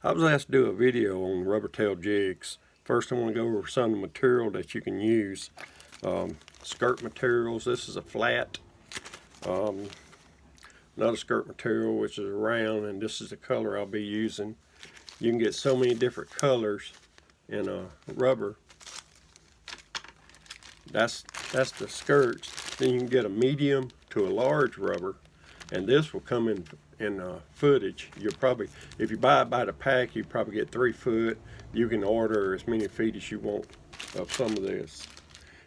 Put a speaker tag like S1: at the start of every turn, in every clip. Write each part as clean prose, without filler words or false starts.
S1: I was asked to do a video on rubber tail jigs. First, I want to go over some of the material that you can use. Skirt materials. This is a flat. Another skirt material, which is round, and this is the color I'll be using. You can get so many different colors in rubber. That's the skirts. Then you can get a medium to a large rubber, and this will come in footage. You'll probably, if you buy it by the pack, you probably get 3 foot. You can order as many feet as you want of some of this.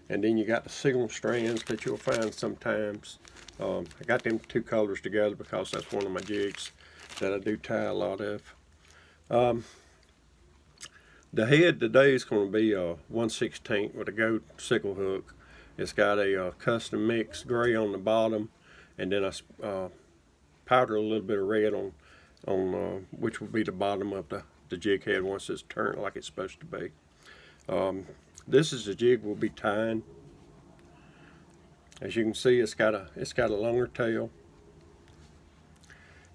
S1: And then you got the signal strands that you'll find sometimes. I got them 2 colors together because that's one of my jigs that I do tie a lot of. The head today is going to be a 1/16 with a goat sickle hook. It's got a custom mix gray on the bottom, and then I powder a little bit of red on which will be the bottom of the jig head once it's turned like it's supposed to be. This is the jig we'll be tying. As you can see, it's got a longer tail,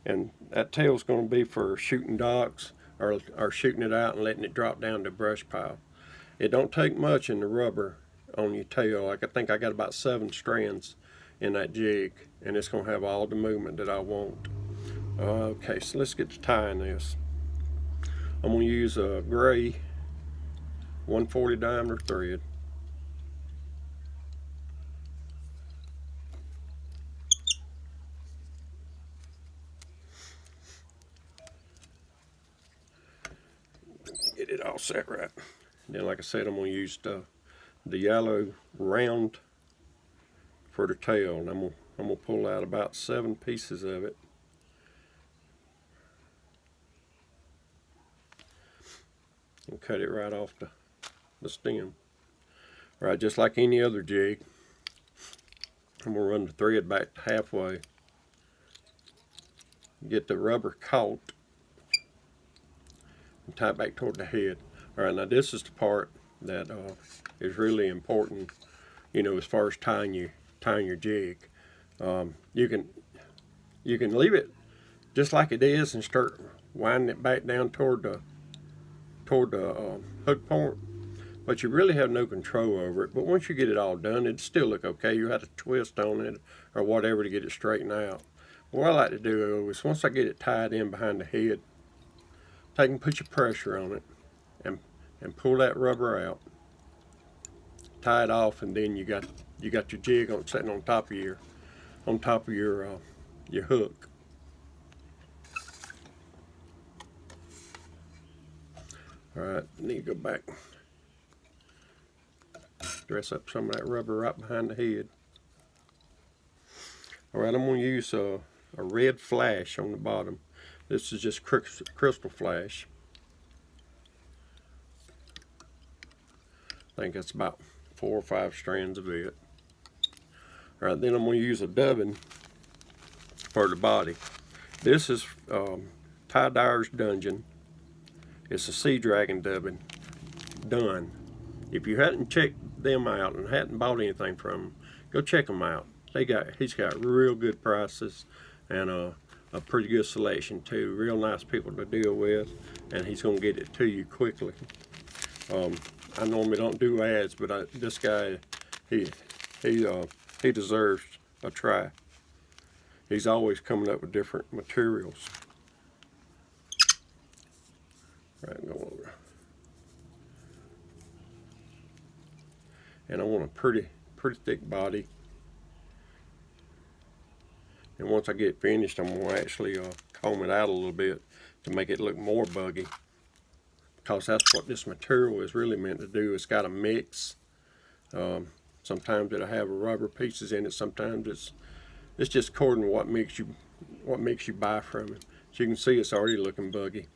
S1: and that tail is going to be for shooting docks or shooting it out and letting it drop down to brush pile. It don't take much in the rubber on your tail. Like I think I got about 7 strands in that jig, and it's going to have all the movement that I want. Okay, so let's get to tying this. I'm going to use a gray 140 diameter thread. Get it all set right. And then, like I said, I'm going to use the yellow round for the tail, and I'm gonna pull out about 7 pieces of it. And cut it right off the stem. All right, just like any other jig, I'm gonna run the thread back halfway, get the rubber caught, and tie it back toward the head. All right, now this is the part that is really important, you know, as far as tying your jig. You can leave it just like it is and start winding it back down toward the hook point, but you really have no control over it. But once you get it all done, it'll still look okay. You have to twist on it or whatever to get it straightened out. What I like to do is, once I get it tied in behind the head, take and put your pressure on it and pull that rubber out, tie it off, and then you got your jig sitting on top of your hook. All right, I need to go back, dress up some of that rubber right behind the head. All right, I'm going to use a red flash on the bottom. This is just crystal flash. I think that's about 4 or 5 strands of it. All right, then I'm going to use a dubbin for the body. This is Tyers Dungeon. It's a Sea Dragon dubbin done. If you hadn't checked them out and hadn't bought anything from them, go check them out. He's got real good prices and a pretty good selection too. Real nice people to deal with, and he's going to get it to you quickly. I normally don't do ads, but this guy, he deserves a try. He's always coming up with different materials. Right, go over. And I want a pretty thick body. And once I get finished, I'm going to actually comb it out a little bit to make it look more buggy, because that's what this material is really meant to do. It's got a mix. Sometimes it'll have rubber pieces in it. Sometimes it's just according to what mix you buy from it. So you can see it's already looking buggy.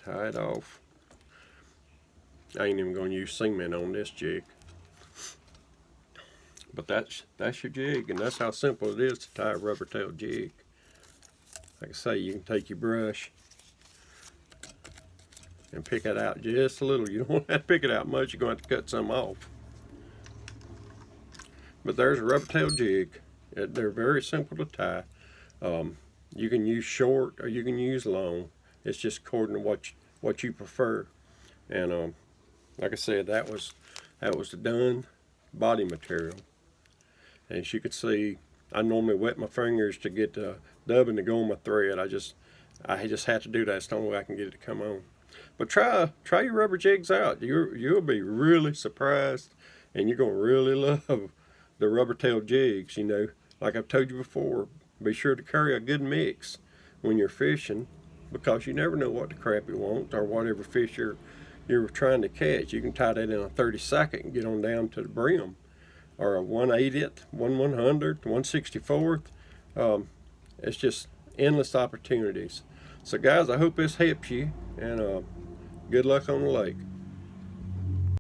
S1: Tie it off. I ain't even going to use cement on this jig. But that's your jig, and that's how simple it is to tie a rubber tail jig. Like I say, you can take your brush and pick it out just a little. You don't have to pick it out much. You're going to have to cut some off. But there's a rubber tail jig. They're very simple to tie. You can use short or you can use long. It's just according to what you prefer. And like I said, that was the done body material. And as you can see, I normally wet my fingers to get the dubbing to go on my thread. I just have to do that. It's the only way I can get it to come on. But try your rubber jigs out. You'll be really surprised, and you're gonna really love the rubber tail jigs. You know, like I've told you before, be sure to carry a good mix when you're fishing, because you never know what the crappie wants or whatever fish you're trying to catch. You can tie that in a 30-second and get on down to the brim, or a 1/80th, 1/100th, 1/64th. It's just endless opportunities. So guys, I hope this helps you, and good luck on the lake.